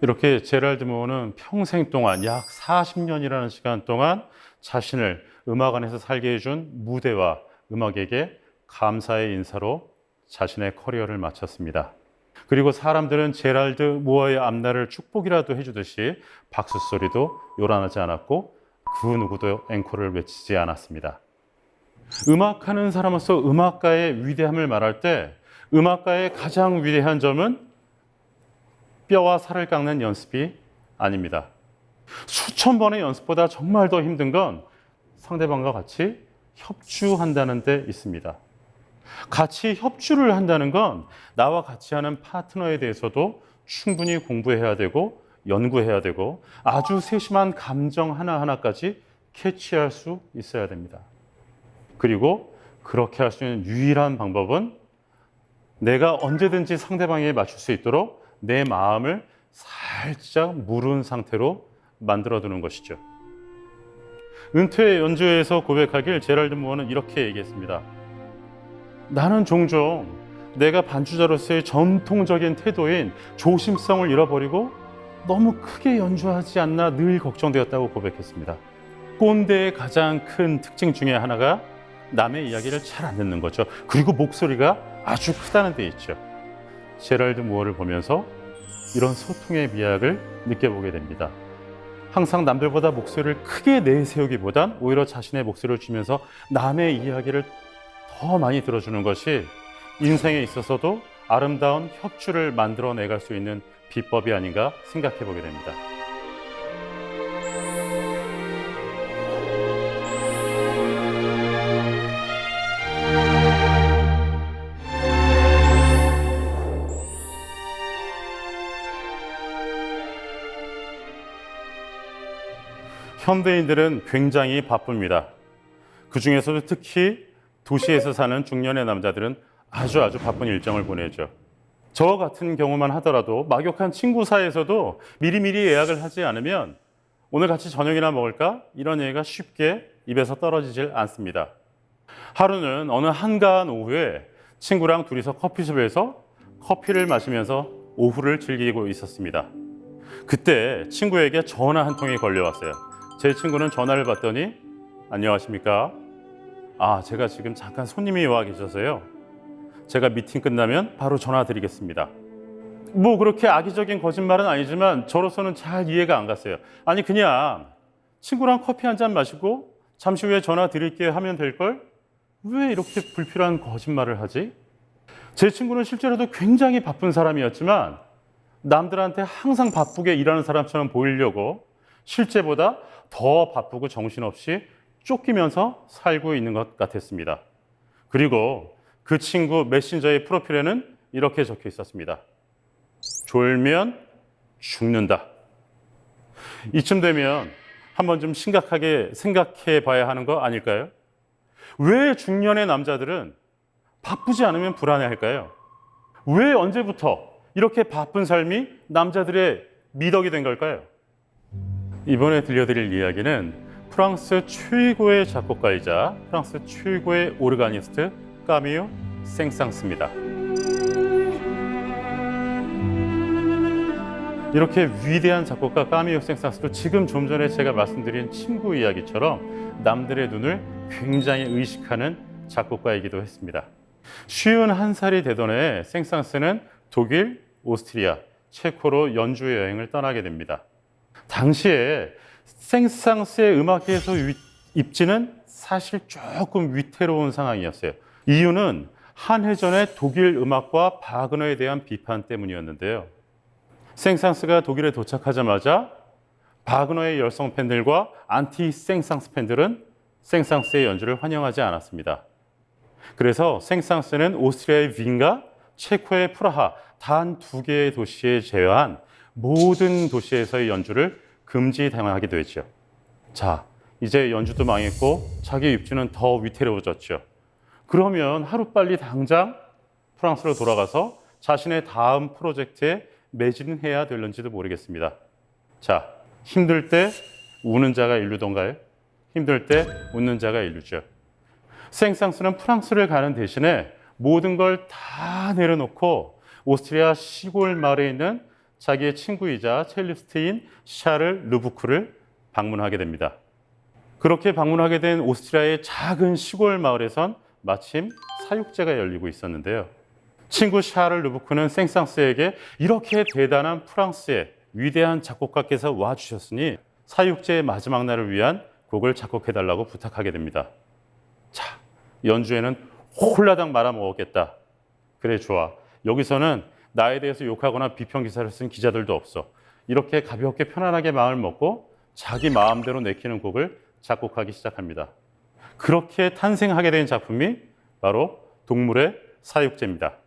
이렇게 제랄드 무어는 평생 동안 약 40년이라는 시간 동안 자신을 음악 안에서 살게 해준 무대와 음악에게 감사의 인사로 자신의 커리어를 마쳤습니다. 그리고 사람들은 제랄드 무어의 앞날을 축복이라도 해주듯이 박수 소리도 요란하지 않았고 그 누구도 앵콜을 외치지 않았습니다. 음악하는 사람으로서 음악가의 위대함을 말할 때 음악가의 가장 위대한 점은 뼈와 살을 깎는 연습이 아닙니다. 수천 번의 연습보다 정말 더 힘든 건 상대방과 같이 협주한다는 데 있습니다. 같이 협주를 한다는 건 나와 같이 하는 파트너에 대해서도 충분히 공부해야 되고 연구해야 되고 아주 세심한 감정 하나하나까지 캐치할 수 있어야 됩니다. 그리고 그렇게 할 수 있는 유일한 방법은 내가 언제든지 상대방에 맞출 수 있도록 내 마음을 살짝 무른 상태로 만들어두는 것이죠. 은퇴 연주회에서 고백하길 제럴드 무어는 이렇게 얘기했습니다. 나는 종종 내가 반주자로서의 전통적인 태도인 조심성을 잃어버리고 너무 크게 연주하지 않나 늘 걱정되었다고 고백했습니다. 꼰대의 가장 큰 특징 중에 하나가 남의 이야기를 잘 안 듣는 거죠. 그리고 목소리가 아주 크다는 데 있죠. 제럴드 무어를 보면서 이런 소통의 미학을 느껴보게 됩니다. 항상 남들보다 목소리를 크게 내세우기보단 오히려 자신의 목소리를 주면서 남의 이야기를 더 많이 들어주는 것이 인생에 있어서도 아름다운 협주를 만들어내갈 수 있는 비법이 아닌가 생각해 보게 됩니다. 현대인들은 굉장히 바쁩니다. 그 중에서도 특히 도시에서 사는 중년의 남자들은 아주 바쁜 일정을 보내죠. 저 같은 경우만 하더라도 막역한 친구 사이에서도 미리미리 예약을 하지 않으면 오늘 같이 저녁이나 먹을까? 이런 얘기가 쉽게 입에서 떨어지질 않습니다. 하루는 어느 한가한 오후에 친구랑 둘이서 커피숍에서 커피를 마시면서 오후를 즐기고 있었습니다. 그때 친구에게 전화 한 통이 걸려왔어요. 제 친구는 전화를 받더니 안녕하십니까? 제가 지금 잠깐 손님이 와 계셔서요. 제가 미팅 끝나면 바로 전화 드리겠습니다. 뭐 그렇게 악의적인 거짓말은 아니지만 저로서는 잘 이해가 안 갔어요. 아니 그냥 친구랑 커피 한 잔 마시고 잠시 후에 전화 드릴게요 하면 될걸? 왜 이렇게 불필요한 거짓말을 하지? 제 친구는 실제로도 굉장히 바쁜 사람이었지만 남들한테 항상 바쁘게 일하는 사람처럼 보이려고 실제보다 더 바쁘고 정신없이 쫓기면서 살고 있는 것 같았습니다. 그리고 그 친구 메신저의 프로필에는 이렇게 적혀 있었습니다. 졸면 죽는다. 이쯤 되면 한번 좀 심각하게 생각해 봐야 하는 거 아닐까요? 왜 중년의 남자들은 바쁘지 않으면 불안해할까요? 왜 언제부터 이렇게 바쁜 삶이 남자들의 미덕이 된 걸까요? 이번에 들려드릴 이야기는 프랑스 최고의 작곡가이자 프랑스 최고의 오르가니스트 까미유 생상스입니다. 이렇게 위대한 작곡가 까미유 생상스도 지금 좀 전에 제가 말씀드린 친구 이야기처럼 남들의 눈을 굉장히 의식하는 작곡가이기도 했습니다. 51살이 되던 해에 생상스는 독일, 오스트리아, 체코로 연주 여행을 떠나게 됩니다. 당시에 생상스의 음악계에서 입지는 사실 조금 위태로운 상황이었어요. 이유는 한해전의 독일 음악과 바그너에 대한 비판 때문이었는데요. 생상스가 독일에 도착하자마자 바그너의 열성 팬들과 안티 생상스 팬들은 생상스의 연주를 환영하지 않았습니다. 그래서 생상스는 오스트리아의 빈과 체코의 프라하 단 2개의 도시에 제외한 모든 도시에서의 연주를 금지당하게 되죠. 자, 이제 연주도 망했고 자기 입지는 더 위태로워졌죠. 그러면 하루빨리 당장 프랑스로 돌아가서 자신의 다음 프로젝트에 매진해야 될는지도 모르겠습니다. 자, 힘들 때 우는 자가 인류던가요? 힘들 때 웃는 자가 인류죠. 생상스는 프랑스를 가는 대신에 모든 걸 다 내려놓고 오스트리아 시골 마을에 있는 자기의 친구이자 첼리스트인 샤를 르부크를 방문하게 됩니다. 그렇게 방문하게 된 오스트리아의 작은 시골 마을에선 마침 사육제가 열리고 있었는데요. 친구 샤를 르부크는 생상스에게 이렇게 대단한 프랑스의 위대한 작곡가께서 와주셨으니 사육제의 마지막 날을 위한 곡을 작곡해달라고 부탁하게 됩니다. 자, 연주에는 홀라당 말아먹었겠다. 그래, 좋아. 여기서는 나에 대해서 욕하거나 비평 기사를 쓴 기자들도 없어. 이렇게 가볍게 편안하게 마음을 먹고 자기 마음대로 내키는 곡을 작곡하기 시작합니다. 그렇게 탄생하게 된 작품이 바로 동물의 사육제입니다.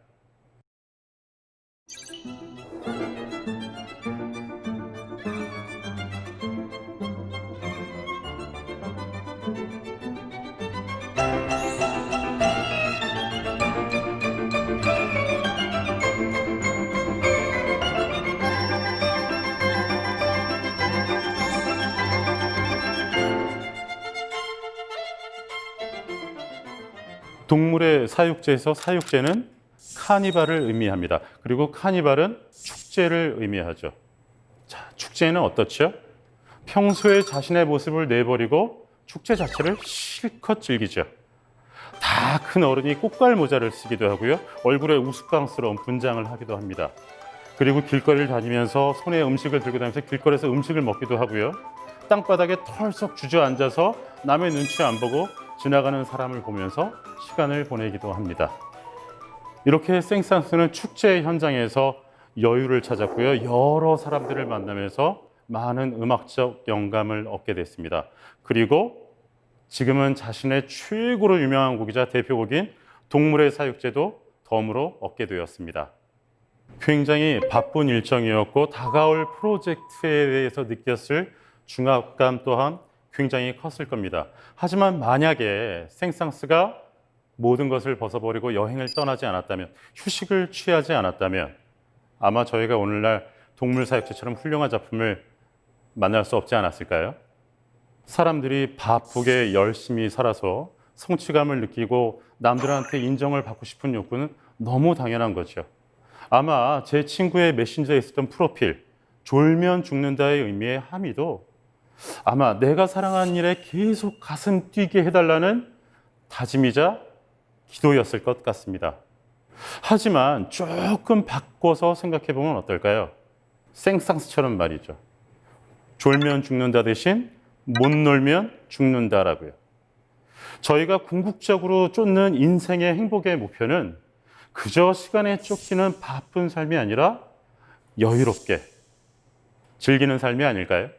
동물의 사육제에서 사육제는 카니발을 의미합니다. 그리고 카니발은 축제를 의미하죠. 자, 축제는 어떻죠? 평소에 자신의 모습을 내버리고 축제 자체를 실컷 즐기죠. 다 큰 어른이 꽃갈 모자를 쓰기도 하고요. 얼굴에 우스꽝스러운 분장을 하기도 합니다. 그리고 길거리를 다니면서 손에 음식을 들고 다니면서 길거리에서 음식을 먹기도 하고요. 땅바닥에 털썩 주저앉아서 남의 눈치 안 보고 지나가는 사람을 보면서 시간을 보내기도 합니다. 이렇게 생상스는 축제 현장에서 여유를 찾았고요. 여러 사람들을 만나면서 많은 음악적 영감을 얻게 됐습니다. 그리고 지금은 자신의 최고로 유명한 곡이자 대표곡인 동물의 사육제도 덤으로 얻게 되었습니다. 굉장히 바쁜 일정이었고 다가올 프로젝트에 대해서 느꼈을 중압감 또한 굉장히 컸을 겁니다. 하지만 만약에 생상스가 모든 것을 벗어버리고 여행을 떠나지 않았다면, 휴식을 취하지 않았다면 아마 저희가 오늘날 동물 사육제처럼 훌륭한 작품을 만날 수 없지 않았을까요? 사람들이 바쁘게 열심히 살아서 성취감을 느끼고 남들한테 인정을 받고 싶은 욕구는 너무 당연한 거죠. 아마 제 친구의 메신저에 있었던 프로필, 졸면 죽는다의 의미의 함의도 아마 내가 사랑하는 일에 계속 가슴 뛰게 해달라는 다짐이자 기도였을 것 같습니다. 하지만 조금 바꿔서 생각해 보면 어떨까요? 생상스처럼 말이죠. 졸면 죽는다 대신 못 놀면 죽는다라고요. 저희가 궁극적으로 쫓는 인생의 행복의 목표는 그저 시간에 쫓기는 바쁜 삶이 아니라 여유롭게 즐기는 삶이 아닐까요?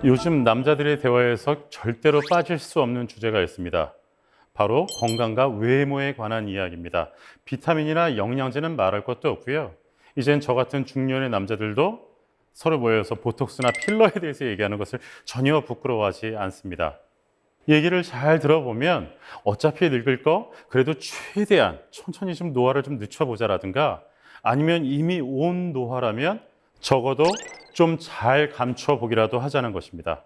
요즘 남자들의 대화에서 절대로 빠질 수 없는 주제가 있습니다. 바로 건강과 외모에 관한 이야기입니다. 비타민이나 영양제는 말할 것도 없고요. 이젠 저 같은 중년의 남자들도 서로 모여서 보톡스나 필러에 대해서 얘기하는 것을 전혀 부끄러워하지 않습니다. 얘기를 잘 들어보면 어차피 늙을 거 그래도 최대한 천천히 좀 노화를 좀 늦춰보자라든가, 아니면 이미 온 노화라면 적어도 좀 잘 감춰보기라도 하자는 것입니다.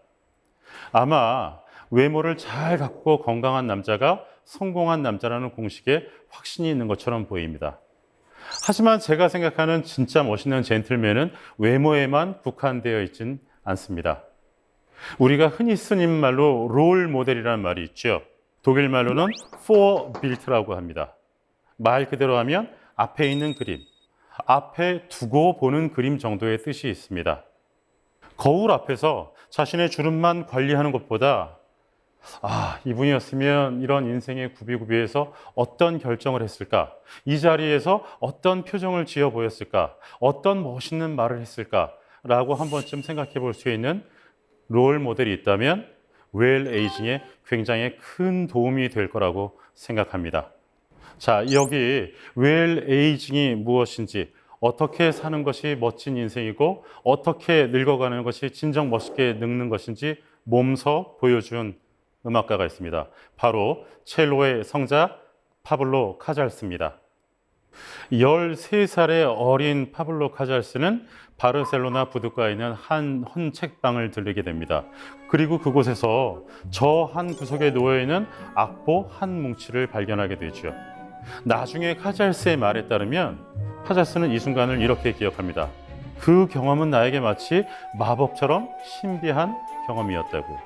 아마 외모를 잘 갖고 건강한 남자가 성공한 남자라는 공식에 확신이 있는 것처럼 보입니다. 하지만 제가 생각하는 진짜 멋있는 젠틀맨은 외모에만 국한되어 있진 않습니다. 우리가 흔히 쓰는 말로 롤 모델이라는 말이 있죠. 독일 말로는 Vorbild라고 합니다. 말 그대로 하면 앞에 있는 그림, 앞에 두고 보는 그림 정도의 뜻이 있습니다. 거울 앞에서 자신의 주름만 관리하는 것보다 이분이었으면 이런 인생의 구비구비에서 어떤 결정을 했을까? 이 자리에서 어떤 표정을 지어 보였을까? 어떤 멋있는 말을 했을까? 라고 한 번쯤 생각해 볼 수 있는 롤 모델이 있다면 웰 에이징에 굉장히 큰 도움이 될 거라고 생각합니다. 자, 여기 웰 에이징이 무엇인지, 어떻게 사는 것이 멋진 인생이고 어떻게 늙어가는 것이 진정 멋있게 늙는 것인지 몸소 보여준 음악가가 있습니다. 바로 첼로의 성자 파블로 카잘스입니다. 13살의 어린 파블로 카잘스는 바르셀로나 부두가에 있는 한 헌책방을 들르게 됩니다. 그리고 그곳에서 저 한 구석에 놓여있는 악보 한 뭉치를 발견하게 되죠. 나중에 카잘스의 말에 따르면 카잘스는 이 순간을 이렇게 기억합니다. 그 경험은 나에게 마치 마법처럼 신비한 경험이었다고요.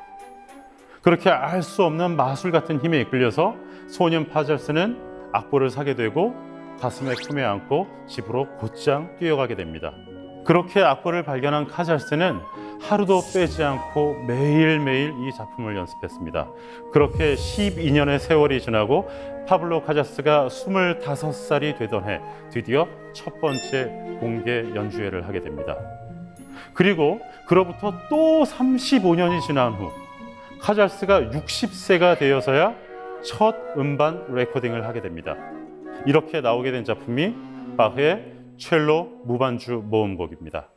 그렇게 알 수 없는 마술 같은 힘에 이끌려서 소년 카잘스는 악보를 사게 되고 가슴에 품에 안고 집으로 곧장 뛰어가게 됩니다. 그렇게 악보를 발견한 카잘스는 하루도 빼지 않고 매일매일 이 작품을 연습했습니다. 그렇게 12년의 세월이 지나고 파블로 카잘스가 25살이 되던 해 드디어 첫 번째 공개 연주회를 하게 됩니다. 그리고 그로부터 또 35년이 지난 후 카잘스가 60세가 되어서야 첫 음반 레코딩을 하게 됩니다. 이렇게 나오게 된 작품이 바흐의 첼로 무반주 모음곡입니다.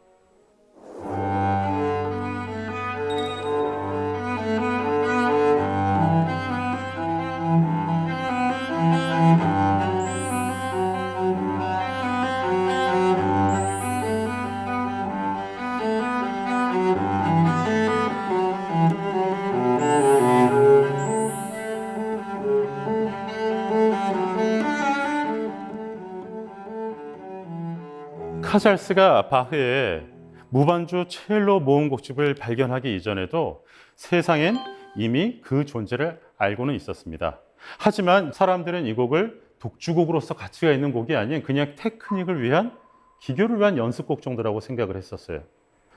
카잘스가 바흐의 무반주 첼로 모음곡집을 발견하기 이전에도 세상엔 이미 그 존재를 알고는 있었습니다. 하지만 사람들은 이 곡을 독주곡으로서 가치가 있는 곡이 아닌 그냥 테크닉을 위한 기교를 위한 연습곡 정도라고 생각을 했었어요.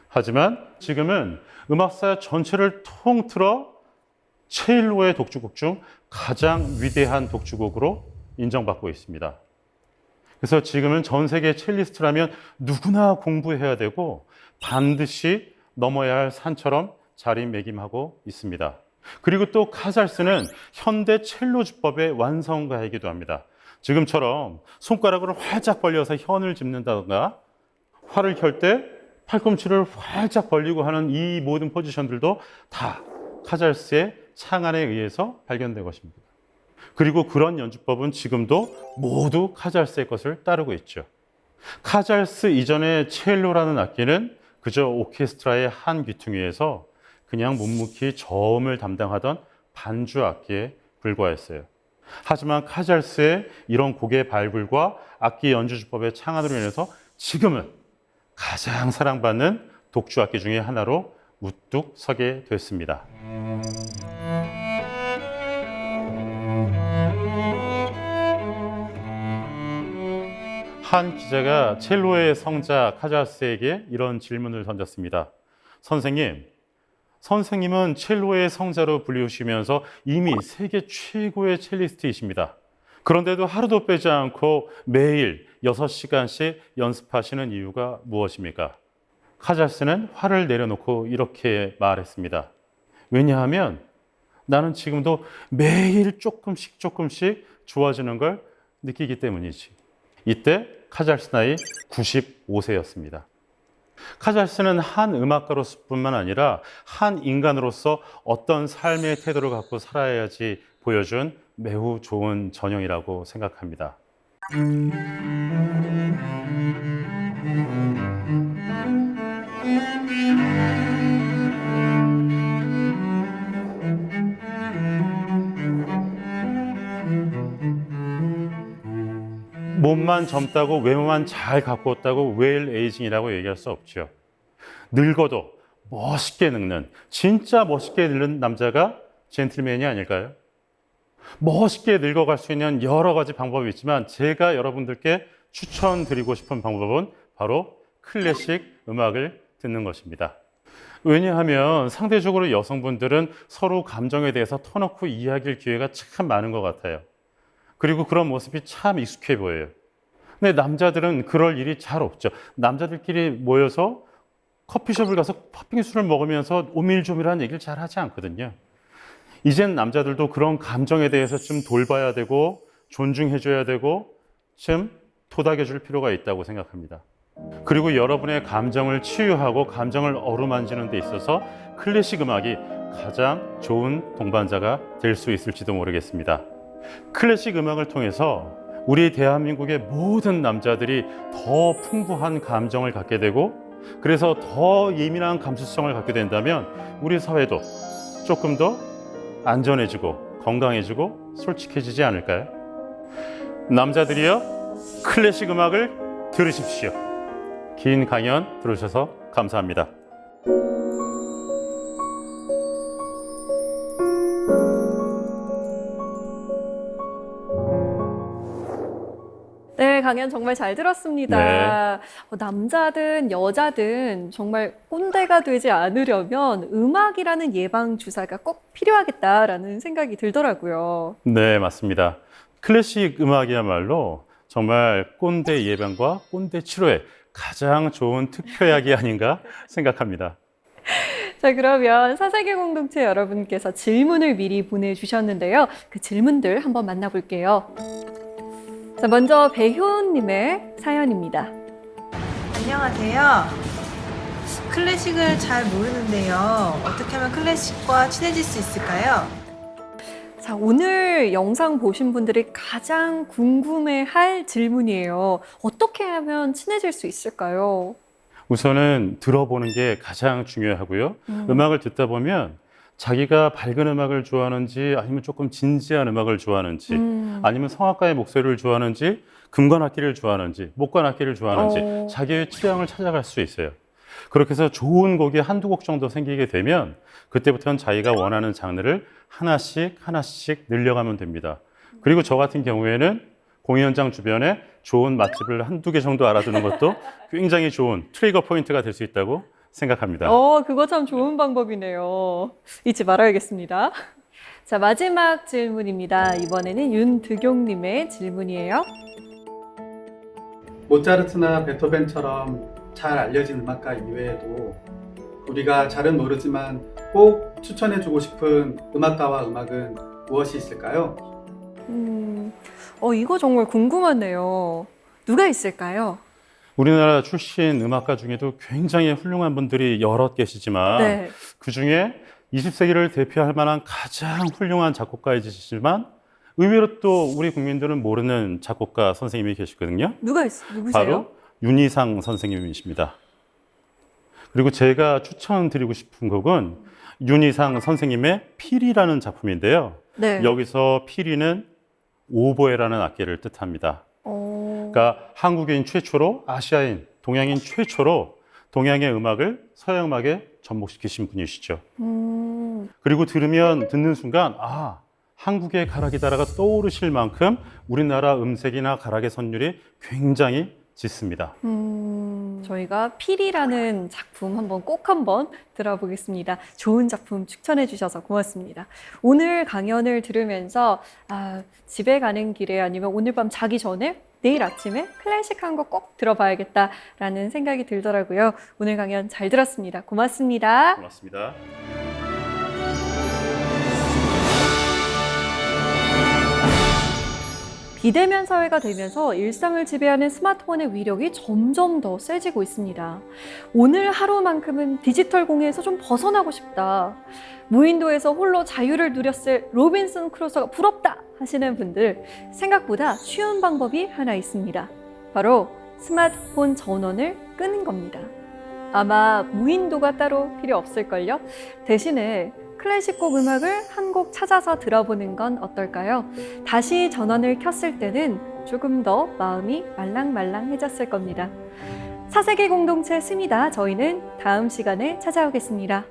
하지만 지금은 음악사 전체를 통틀어 첼로의 독주곡 중 가장 위대한 독주곡으로 인정받고 있습니다. 그래서 지금은 전 세계 첼리스트라면 누구나 공부해야 되고 반드시 넘어야 할 산처럼 자리매김하고 있습니다. 그리고 또 카잘스는 현대 첼로 주법의 완성가이기도 합니다. 지금처럼 손가락을 활짝 벌려서 현을 짚는다던가 활을 켤 때 팔꿈치를 활짝 벌리고 하는 이 모든 포지션들도 다 카잘스의 창안에 의해서 발견된 것입니다. 그리고 그런 연주법은 지금도 모두 카잘스의 것을 따르고 있죠. 카잘스 이전의 첼로라는 악기는 그저 오케스트라의 한 귀퉁이에서 그냥 묵묵히 저음을 담당하던 반주 악기에 불과했어요. 하지만 카잘스의 이런 곡의 발굴과 악기 연주주법의 창안으로 인해서 지금은 가장 사랑받는 독주 악기 중에 하나로 우뚝 서게 됐습니다. 한 기자가 첼로의 성자 카잘스에게 이런 질문을 던졌습니다. 선생님은 첼로의 성자로 불리우시면서 이미 세계 최고의 첼리스트이십니다. 그런데도 하루도 빼지 않고 매일 6시간씩 연습하시는 이유가 무엇입니까? 카잘스는 화를 내려놓고 이렇게 말했습니다. 왜냐하면 나는 지금도 매일 조금씩 좋아지는 걸 느끼기 때문이지. 이때 카잘스 나이 95세였습니다. 카잘스는 한 음악가로서뿐만 아니라 한 인간으로서 어떤 삶의 태도를 갖고 살아야지 보여준 매우 좋은 전형이라고 생각합니다. 몸만 젊다고 외모만 잘 갖고 있다고 웰 에이징이라고 얘기할 수 없죠. 늙어도 멋있게 늙는, 진짜 멋있게 늙는 남자가 젠틀맨이 아닐까요? 멋있게 늙어갈 수 있는 여러 가지 방법이 있지만 제가 여러분들께 추천드리고 싶은 방법은 바로 클래식 음악을 듣는 것입니다. 왜냐하면 상대적으로 여성분들은 서로 감정에 대해서 터놓고 이야기할 기회가 참 많은 것 같아요. 그리고 그런 모습이 참 익숙해 보여요. 근데 남자들은 그럴 일이 잘 없죠. 남자들끼리 모여서 커피숍을 가서 팥빙수를 먹으면서 오밀조밀한 얘기를 잘 하지 않거든요. 이젠 남자들도 그런 감정에 대해서 좀 돌봐야 되고 존중해줘야 되고 좀 토닥여줄 필요가 있다고 생각합니다. 그리고 여러분의 감정을 치유하고 감정을 어루만지는 데 있어서 클래식 음악이 가장 좋은 동반자가 될 수 있을지도 모르겠습니다. 클래식 음악을 통해서 우리 대한민국의 모든 남자들이 더 풍부한 감정을 갖게 되고 그래서 더 예민한 감수성을 갖게 된다면 우리 사회도 조금 더 안전해지고 건강해지고 솔직해지지 않을까요? 남자들이여 클래식 음악을 들으십시오. 긴 강연 들으셔서 감사합니다. 네, 강연 정말 잘 들었습니다. 남자든 여자든 정말 꼰대가 되지 않으려면 음악이라는 예방 주사가 꼭 필요하겠다라는 생각이 들더라고요. 네, 맞습니다. 클래식 음악이야말로 정말 꼰대 예방과 꼰대 치료에 가장 좋은 특효약이 아닌가 생각합니다. 자, 그러면 사세계 공동체 여러분께서 질문을 미리 보내주셨는데요. 그 질문들 한번 만나볼게요. 자, 먼저 배효은님의 사연입니다. 안녕하세요. 클래식을 잘 모르는데요. 어떻게 하면 클래식과 친해질 수 있을까요? 자, 오늘 영상 보신 분들이 가장 궁금해할 질문이에요. 어떻게 하면 친해질 수 있을까요? 우선은 들어보는 게 가장 중요하고요. 음악을 듣다 보면 자기가 밝은 음악을 좋아하는지 아니면 조금 진지한 음악을 좋아하는지 아니면 성악가의 목소리를 좋아하는지 금관악기를 좋아하는지 목관악기를 좋아하는지 자기의 취향을 찾아갈 수 있어요. 그렇게 해서 좋은 곡이 한두 곡 정도 생기게 되면 그때부터는 자기가 원하는 장르를 하나씩 늘려가면 됩니다. 그리고 저 같은 경우에는 공연장 주변에 좋은 맛집을 한두 개 정도 알아두는 것도 굉장히 좋은 트리거 포인트가 될 수 있다고 생각합니다. 그거 참 좋은 방법이네요. 잊지 말아야겠습니다. 자, 마지막 질문입니다. 이번에는 윤득용님의 질문이에요. 모차르트나 베토벤처럼 잘 알려진 음악가 이외에도 우리가 잘은 모르지만 꼭 추천해주고 싶은 음악가와 음악은 무엇이 있을까요? 이거 정말 궁금하네요. 누가 있을까요? 우리나라 출신 음악가 중에도 굉장히 훌륭한 분들이 여럿 계시지만 네. 그중에 20세기를 대표할 만한 가장 훌륭한 작곡가이시지만 의외로 또 우리 국민들은 모르는 작곡가 선생님이 계시거든요. 누구세요? 바로 윤희상 선생님이십니다. 그리고 제가 추천드리고 싶은 곡은 윤희상 선생님의 피리라는 작품인데요. 네. 여기서 피리는 오보에라는 악기를 뜻합니다. 그러니까 한국인 최초로 아시아인, 동양인 최초로 동양의 음악을 서양 음악에 접목시키신 분이시죠. 그리고 듣는 순간 한국의 가락이다라가 떠오르실 만큼 우리나라 음색이나 가락의 선율이 굉장히 짙습니다. 저희가 피리라는 작품 꼭 한번 들어보겠습니다. 좋은 작품 추천해 주셔서 고맙습니다. 오늘 강연을 들으면서 집에 가는 길에 아니면 오늘 밤 자기 전에 내일 아침에 클래식 한 곡 꼭 들어봐야겠다라는 생각이 들더라고요. 오늘 강연 잘 들었습니다. 고맙습니다. 고맙습니다. 비대면 사회가 되면서 일상을 지배하는 스마트폰의 위력이 점점 더 세지고 있습니다. 오늘 하루만큼은 디지털 공해에서 좀 벗어나고 싶다. 무인도에서 홀로 자유를 누렸을 로빈슨 크루소가 부럽다 하시는 분들, 생각보다 쉬운 방법이 하나 있습니다. 바로 스마트폰 전원을 끄는 겁니다. 아마 무인도가 따로 필요 없을걸요? 대신에 클래식곡 음악을 한 곡 찾아서 들어보는 건 어떨까요? 다시 전원을 켰을 때는 조금 더 마음이 말랑말랑해졌을 겁니다. 사세계 공동체 스미다. 저희는 다음 시간에 찾아오겠습니다.